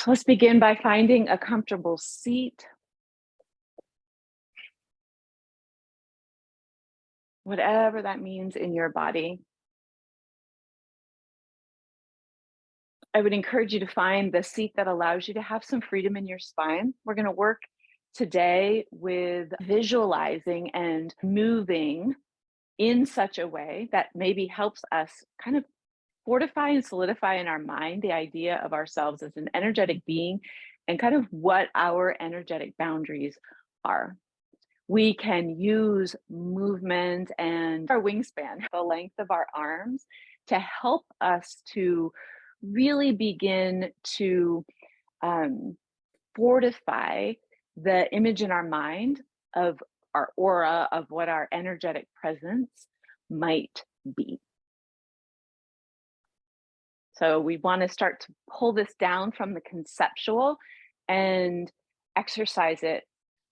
So let's begin by finding a comfortable seat, whatever that means in your body. I would encourage you to find the seat that allows you to have some freedom in your spine. We're going to work today with visualizing and moving in such a way that maybe helps us kind of fortify and solidify in our mind the idea of ourselves as an energetic being and kind of what our energetic boundaries are. We can use movement and our wingspan, the length of our arms, to help us to really begin to fortify the image in our mind of our aura, of what our energetic presence might be. So we want to start to pull this down from the conceptual and exercise it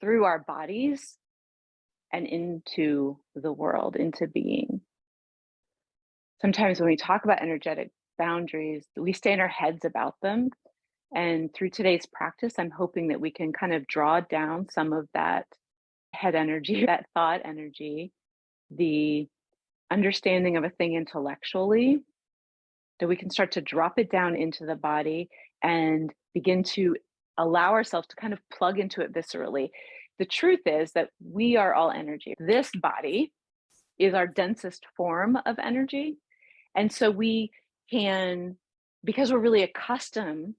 through our bodies and into the world, into being. Sometimes when we talk about energetic boundaries, we stay in our heads about them. And through today's practice, I'm hoping that we can kind of draw down some of that head energy, that thought energy, the understanding of a thing intellectually, that we can start to drop it down into the body and begin to allow ourselves to kind of plug into it viscerally. The truth is that we are all energy. This body is our densest form of energy. And so we can, because we're really accustomed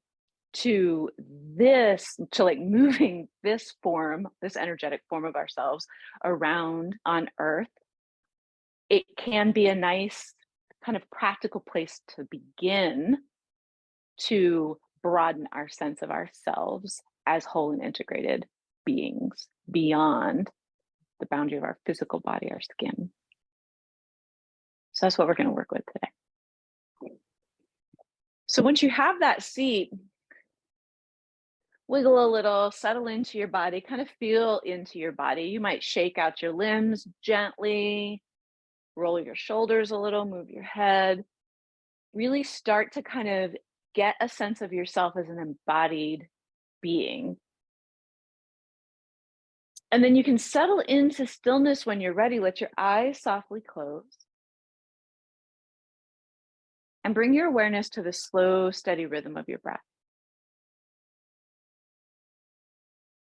to this, to like moving this form, this energetic form of ourselves around on earth, it can be a nice kind of practical place to begin to broaden our sense of ourselves as whole and integrated beings beyond the boundary of our physical body, our skin. So that's what we're going to work with today. So once you have that seat, wiggle a little, settle into your body, kind of feel into your body. You might shake out your limbs gently, roll your shoulders a little, move your head. Really start to kind of get a sense of yourself as an embodied being. And then you can settle into stillness when you're ready. Let your eyes softly close. And bring your awareness to the slow, steady rhythm of your breath.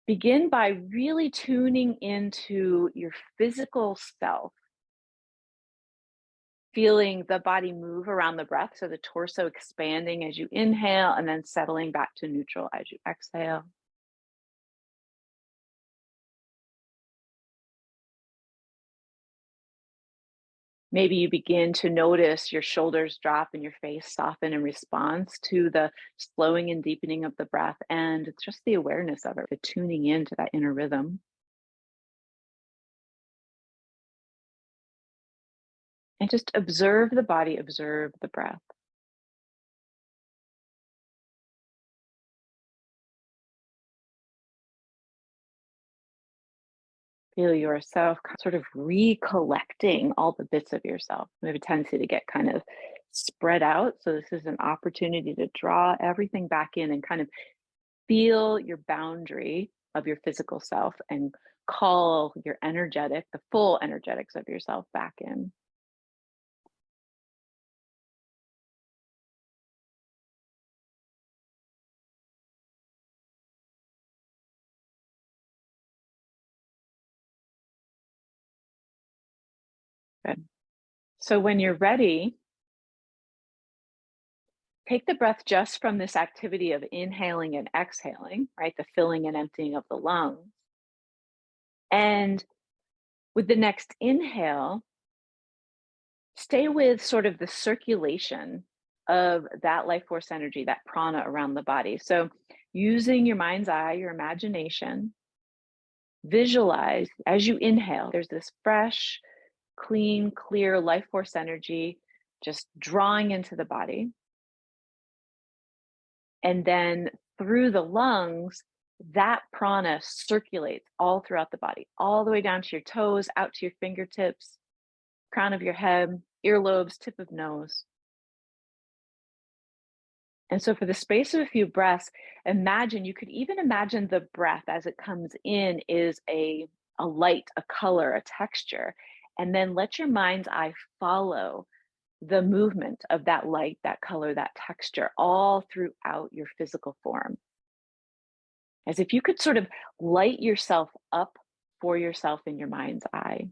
Begin by really tuning into your physical self, feeling the body move around the breath, so the torso expanding as you inhale and then settling back to neutral as you exhale. Maybe you begin to notice your shoulders drop and your face soften in response to the slowing and deepening of the breath and just the awareness of it, the tuning into that inner rhythm. And just observe the body, observe the breath. Feel yourself sort of recollecting all the bits of yourself. We have a tendency to get kind of spread out. So this is an opportunity to draw everything back in and kind of feel your boundary of your physical self and call your energetic, the full energetics of yourself back in. Good. So when you're ready, take the breath just from this activity of inhaling and exhaling, right? The filling and emptying of the lungs. And with the next inhale, stay with sort of the circulation of that life force energy, that prana around the body. So using your mind's eye, your imagination, visualize as you inhale, there's this fresh, clean, clear life force energy just drawing into the body. And then through the lungs, that prana circulates all throughout the body, all the way down to your toes, out to your fingertips, crown of your head, earlobes, tip of nose. And so for the space of a few breaths, you could even imagine the breath as it comes in is a light, a color, a texture. And then let your mind's eye follow the movement of that light, that color, that texture all throughout your physical form. As if you could sort of light yourself up for yourself in your mind's eye.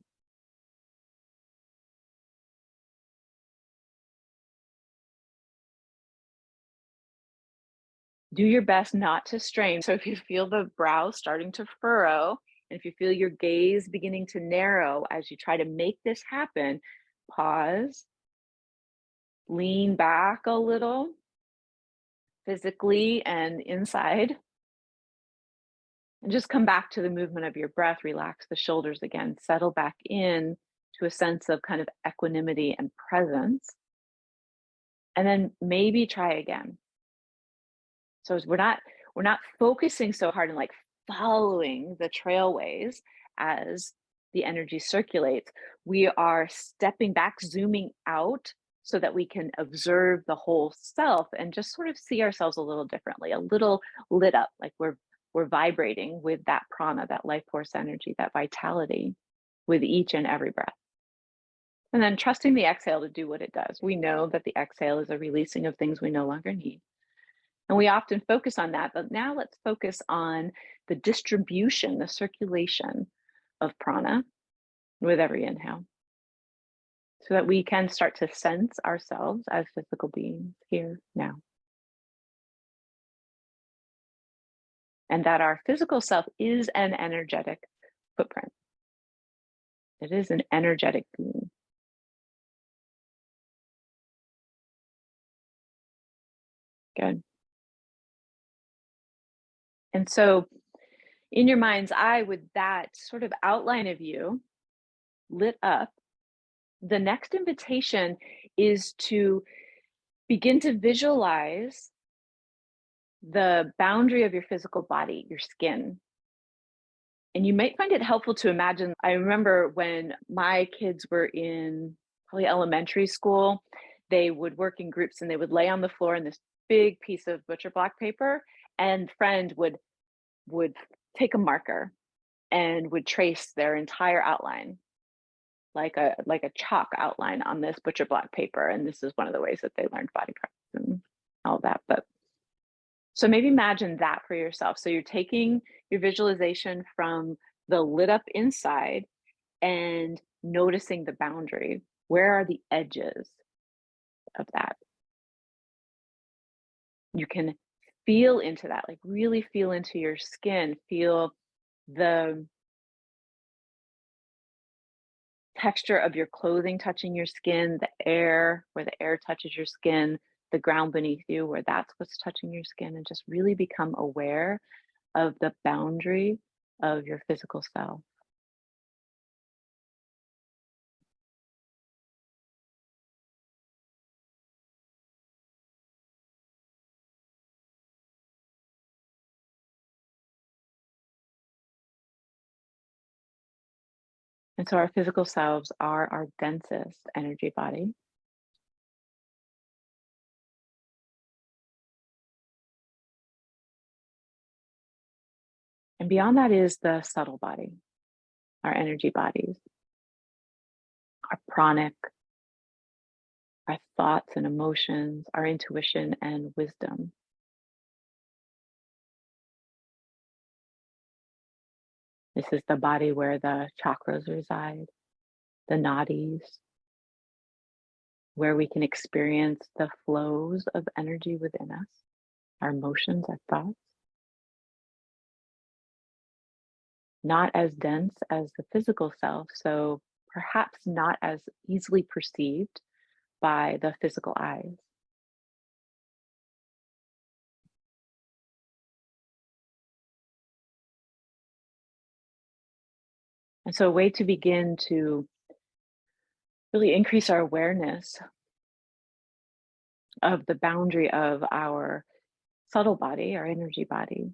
Do your best not to strain. So if you feel the brow starting to furrow, and if you feel your gaze beginning to narrow as you try to make this happen, pause, lean back a little, physically and inside, and just come back to the movement of your breath. Relax the shoulders again, settle back in to a sense of kind of equanimity and presence. And then maybe try again. So as we're not focusing so hard and like following the trailways as the energy circulates. We are stepping back, zooming out so that we can observe the whole self and just sort of see ourselves a little differently, a little lit up, like we're vibrating with that prana, that life force energy, that vitality with each and every breath. And then trusting the exhale to do what it does. We know that the exhale is a releasing of things we no longer need. And we often focus on that, but now let's focus on the distribution, the circulation of prana with every inhale, so that we can start to sense ourselves as physical beings here now. And that our physical self is an energetic footprint. It is an energetic being. Good. And so in your mind's eye, with that sort of outline of you lit up, the next invitation is to begin to visualize the boundary of your physical body, your skin. And you might find it helpful to imagine. I remember when my kids were in probably elementary school, they would work in groups and they would lay on the floor in this big piece of butcher block paper, and friend would take a marker and would trace their entire outline like a chalk outline on this butcher block paper. And this is one of the ways that they learned body practice and all that. But so maybe imagine that for yourself. So you're taking your visualization from the lit up inside and noticing the boundary. Where are the edges of that? You can feel into that, like really feel into your skin, feel the texture of your clothing touching your skin, the air, where the air touches your skin, the ground beneath you, where that's what's touching your skin, and just really become aware of the boundary of your physical self. And so our physical selves are our densest energy body. And beyond that is the subtle body, our energy bodies, our pranic, our thoughts and emotions, our intuition and wisdom. This is the body where the chakras reside, the nadis, where we can experience the flows of energy within us, our emotions, our thoughts. Not as dense as the physical self, so perhaps not as easily perceived by the physical eyes. And so a way to begin to really increase our awareness of the boundary of our subtle body, our energy body,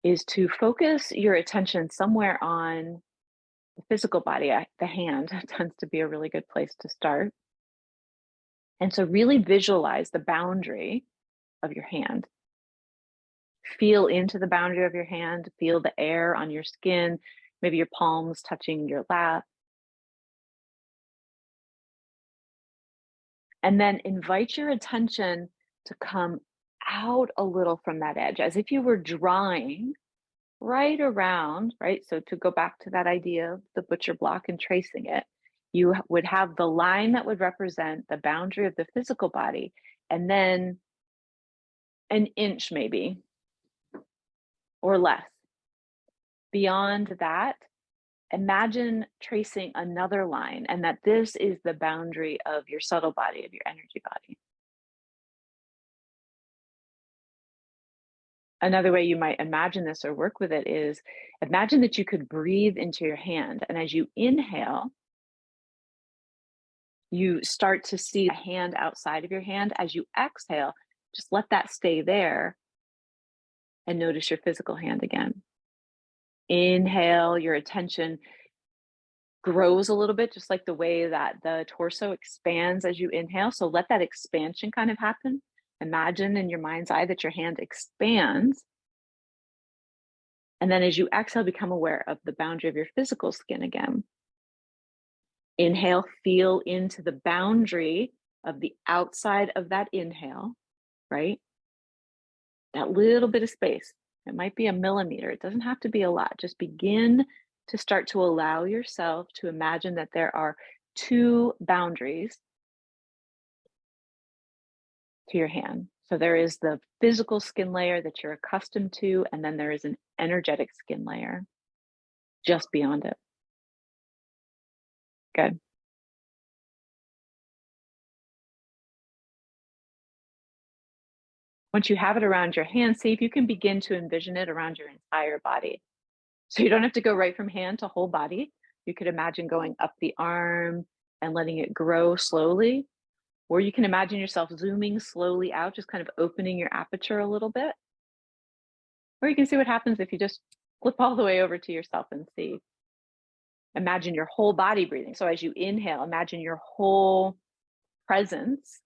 is to focus your attention somewhere on the physical body. The hand tends to be a really good place to start. And so really visualize the boundary of your hand. Feel into the boundary of your hand, feel the air on your skin, maybe your palms touching your lap. And then invite your attention to come out a little from that edge, as if you were drawing right around, right? So to go back to that idea of the butcher block and tracing it, you would have the line that would represent the boundary of the physical body, and then an inch maybe or less. Beyond that, imagine tracing another line, and that this is the boundary of your subtle body, of your energy body. Another way you might imagine this or work with it is imagine that you could breathe into your hand, and as you inhale, you start to see a hand outside of your hand. As you exhale, just let that stay there and notice your physical hand again. Inhale, your attention grows a little bit, just like the way that the torso expands as you inhale. So let that expansion kind of happen. Imagine in your mind's eye that your hand expands. And then as you exhale, become aware of the boundary of your physical skin again. Inhale, feel into the boundary of the outside of that inhale, right? That little bit of space. It might be a millimeter. It doesn't have to be a lot. Just begin to start to allow yourself to imagine that there are two boundaries to your hand. So there is the physical skin layer that you're accustomed to, and then there is an energetic skin layer just beyond it. Good. Once you have it around your hand, see if you can begin to envision it around your entire body. So you don't have to go right from hand to whole body. You could imagine going up the arm and letting it grow slowly. Or you can imagine yourself zooming slowly out, just kind of opening your aperture a little bit. Or you can see what happens if you just flip all the way over to yourself and see. Imagine your whole body breathing. So as you inhale, imagine your whole presence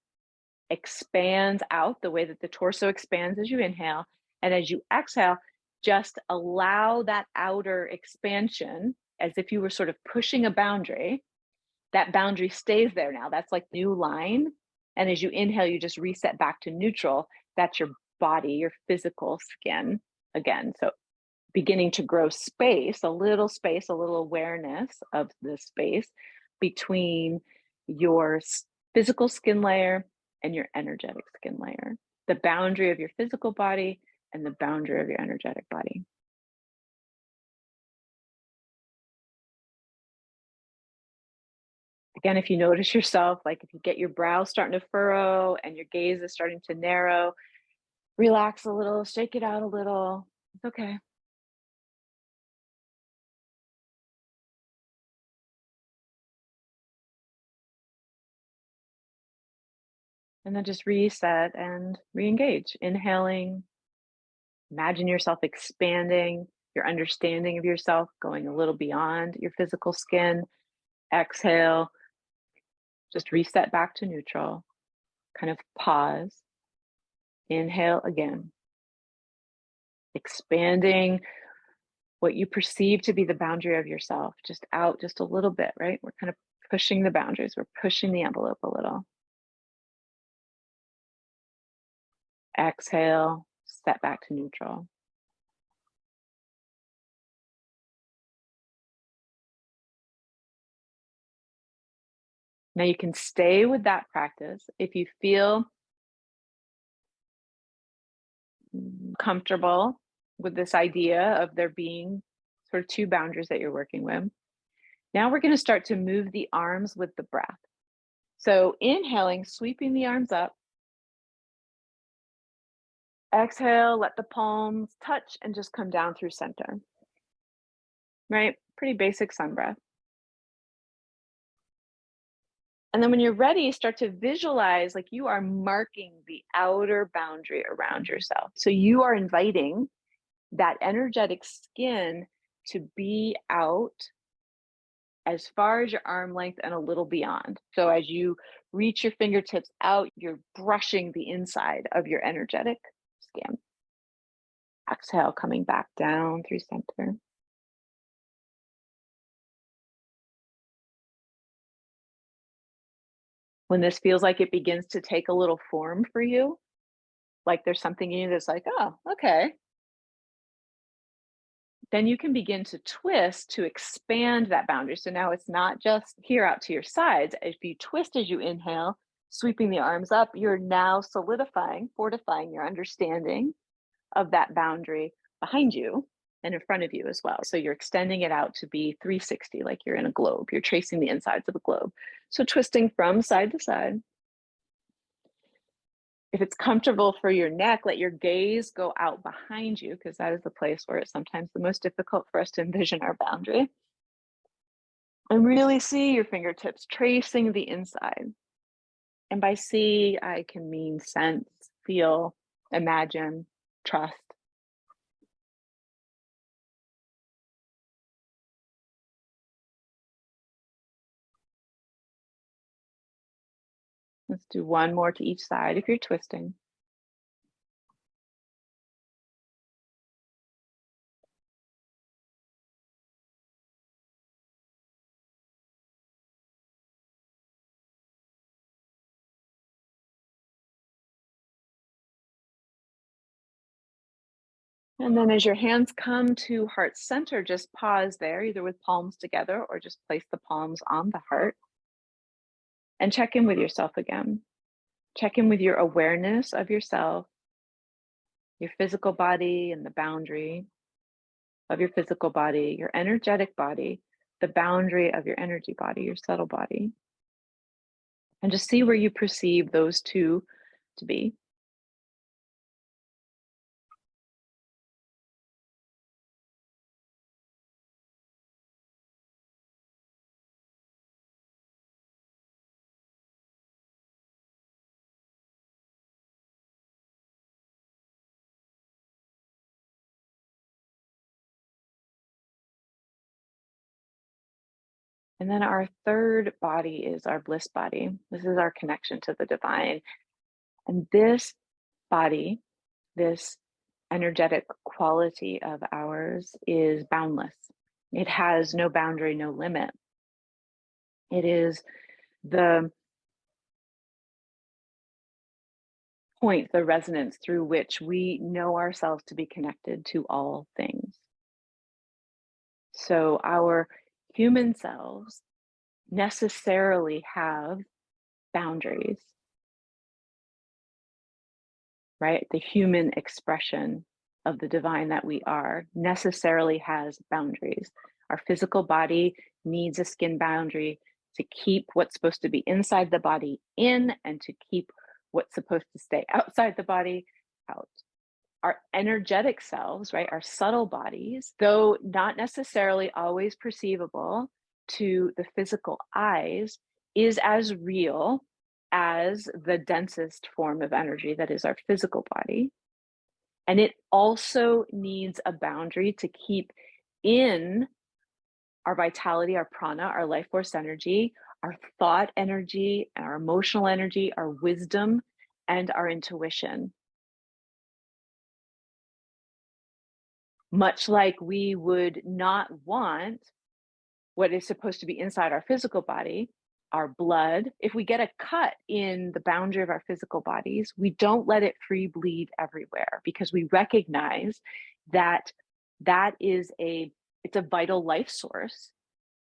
expands out the way that the torso expands as you inhale. And as you exhale, just allow that outer expansion as if you were sort of pushing a boundary. That boundary stays there now. That's like new line. And as you inhale, you just reset back to neutral. That's your body, your physical skin again. So beginning to grow space, a little awareness of the space between your physical skin layer and your energetic skin layer, the boundary of your physical body and the boundary of your energetic body. Again, if you notice yourself, like if you get your brow starting to furrow and your gaze is starting to narrow, relax a little, shake it out a little. It's okay. And then just reset and re-engage. Inhaling, imagine yourself expanding, your understanding of yourself going a little beyond your physical skin. Exhale, just reset back to neutral. Kind of pause. Inhale again. Expanding what you perceive to be the boundary of yourself, just out just a little bit, right? We're kind of pushing the boundaries. We're pushing the envelope a little. Exhale, step back to neutral. Now you can stay with that practice if you feel comfortable with this idea of there being sort of two boundaries that you're working with. Now we're going to start to move the arms with the breath. So inhaling, sweeping the arms up. Exhale, let the palms touch and just come down through center. Right? Pretty basic sun breath. And then when you're ready, start to visualize like you are marking the outer boundary around yourself. So you are inviting that energetic skin to be out as far as your arm length and a little beyond. So as you Reach your fingertips out. You're brushing the inside of your energetic skin. Exhale, coming back down through center. When this feels like it begins to take a little form for you, like there's something in you that's like, oh, okay. Then you can begin to twist to expand that boundary. So now it's not just here out to your sides. If you twist as you inhale, sweeping the arms up, you're now solidifying, fortifying your understanding of that boundary behind you and in front of you as well. So you're extending it out to be 360, like you're in a globe. You're tracing the insides of a globe. So twisting from side to side. If it's comfortable for your neck, let your gaze go out behind you, because that is the place where it's sometimes the most difficult for us to envision our boundary. And really see your fingertips tracing the inside. And by see, I can mean sense, feel, imagine, trust. Let's do one more to each side if you're twisting. And then as your hands come to heart center, just pause there, either with palms together or just place the palms on the heart. And check in with yourself again. Check in with your awareness of yourself, your physical body and the boundary of your physical body, your energetic body, the boundary of your energy body, your subtle body. And just see where you perceive those two to be. And then our third body is our bliss body. This is our connection to the divine. And this body, this energetic quality of ours, is boundless. It has no boundary, no limit. It is the point, the resonance through which we know ourselves to be connected to all things. So our human selves necessarily have boundaries, right? The human expression of the divine that we are necessarily has boundaries. Our physical body needs a skin boundary to keep what's supposed to be inside the body in, and to keep what's supposed to stay outside the body out. Our energetic selves, right, our subtle bodies, though not necessarily always perceivable to the physical eyes, is as real as the densest form of energy that is our physical body. And it also needs a boundary to keep in our vitality, our prana, our life force energy, our thought energy, our emotional energy, our wisdom, and our intuition. Much like we would not want what is supposed to be inside our physical body, our blood. If we get a cut in the boundary of our physical bodies, we don't let it free bleed everywhere, because we recognize that it's a vital life source,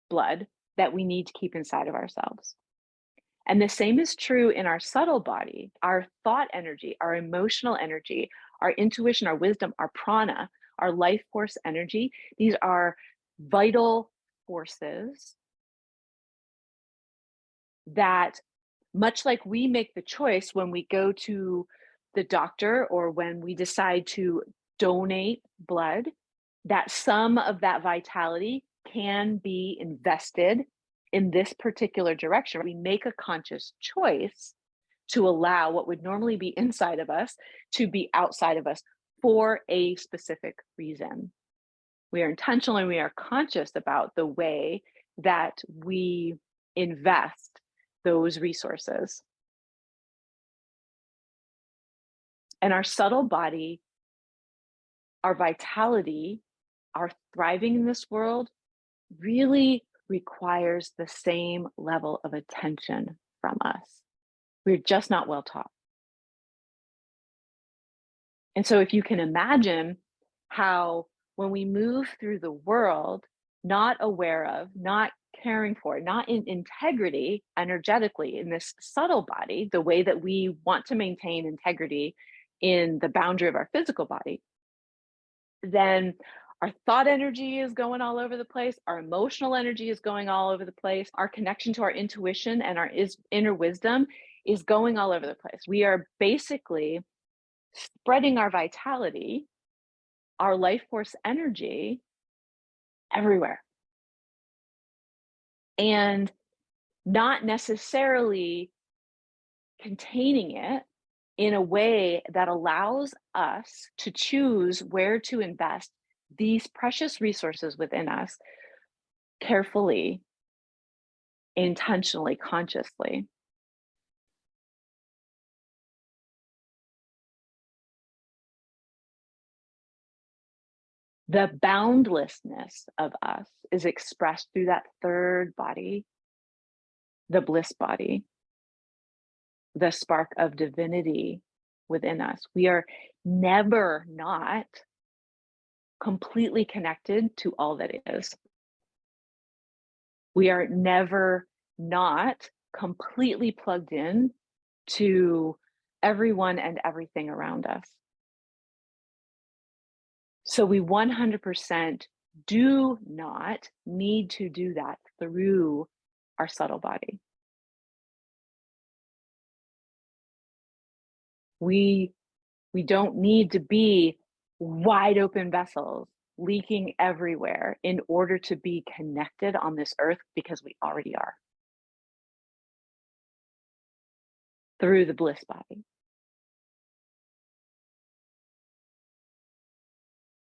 blood, that we need to keep inside of ourselves. And the same is true in our subtle body, our thought energy, our emotional energy, our intuition, our wisdom, our prana, our life force energy. These are vital forces that, much like we make the choice when we go to the doctor or when we decide to donate blood, that some of that vitality can be invested in this particular direction. We make a conscious choice to allow what would normally be inside of us to be outside of us for a specific reason. We are intentional and we are conscious about the way that we invest those resources. And our subtle body, our vitality, our thriving in this world really requires the same level of attention from us. We're just not well taught. And so if you can imagine how when we move through the world, not aware of, not caring for, not in integrity energetically in this subtle body, the way that we want to maintain integrity in the boundary of our physical body, then our thought energy is going all over the place. Our emotional energy is going all over the place. Our connection to our intuition and our inner wisdom is going all over the place. We are basically spreading our vitality, our life force energy everywhere. And not necessarily containing it in a way that allows us to choose where to invest these precious resources within us carefully, intentionally, consciously. The boundlessness of us is expressed through that third body, the bliss body, the spark of divinity within us. We are never not completely connected to all that is. We are never not completely plugged in to everyone and everything around us. So we 100% do not need to do that through our subtle body. We don't need to be wide open vessels leaking everywhere in order to be connected on this earth, because we already are through the bliss body.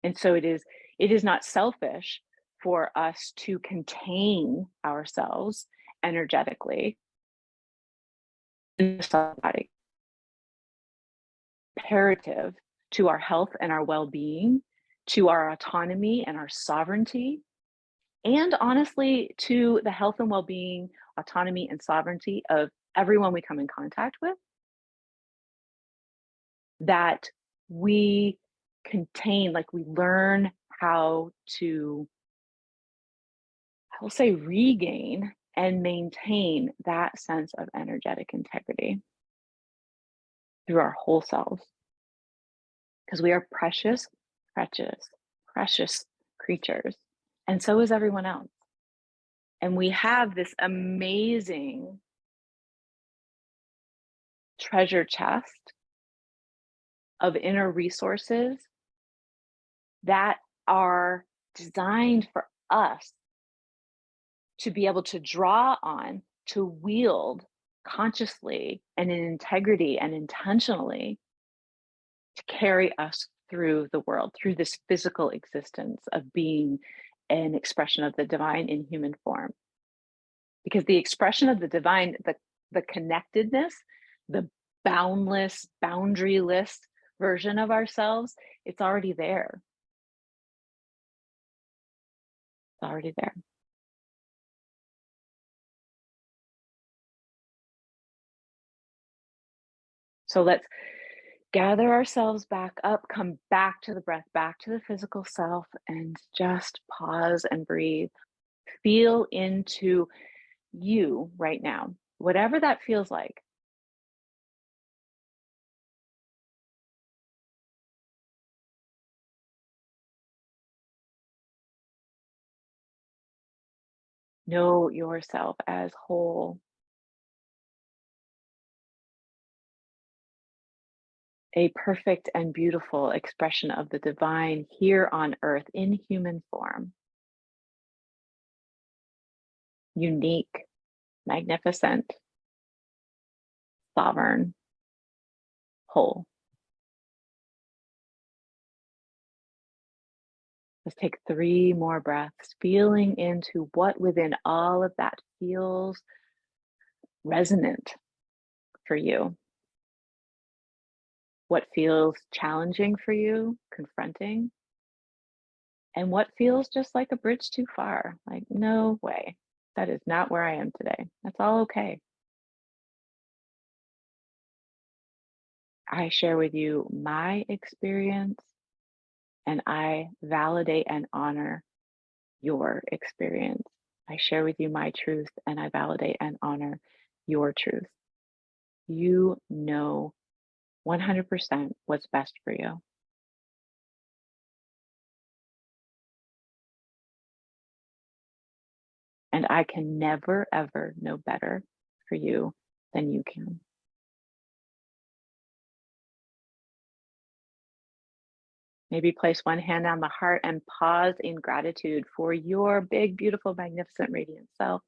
And so it is not selfish for us to contain ourselves energetically in the subtle body. Imperative to our health and our well-being, to our autonomy and our sovereignty, and honestly, to the health and well-being, autonomy, and sovereignty of everyone we come in contact with, that we contain, like we learn how to, I will say, regain and maintain that sense of energetic integrity through our whole selves. Because we are precious, precious, precious creatures. And so is everyone else. And we have this amazing treasure chest of inner resources that are designed for us to be able to draw on, to wield consciously and in integrity and intentionally, to carry us through the world, through this physical existence of being an expression of the divine in human form. Because the expression of the divine, the connectedness, the boundless, boundaryless version of ourselves, it's already there. It's already there. So let's gather ourselves back up, come back to the breath, back to the physical self, and just pause and breathe. Feel into you right now, whatever that feels like. Know yourself as whole, a perfect and beautiful expression of the divine here on earth in human form. Unique, magnificent, sovereign, whole. Let's take 3 more breaths, feeling into what within all of that feels resonant for you? What feels challenging for you, confronting? And what feels just like a bridge too far? Like, no way. That is not where I am today. That's all okay. I share with you my experience and I validate and honor your experience. I share with you my truth and I validate and honor your truth. You know 100% what's best for you. And I can never, ever know better for you than you can. Maybe place one hand on the heart and pause in gratitude for your big, beautiful, magnificent, radiant self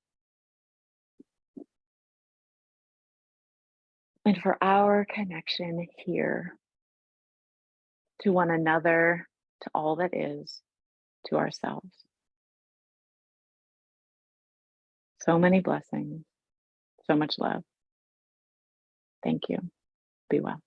and for our connection here to one another, to all that is, to ourselves. So many blessings, so much love. Thank you. Be well.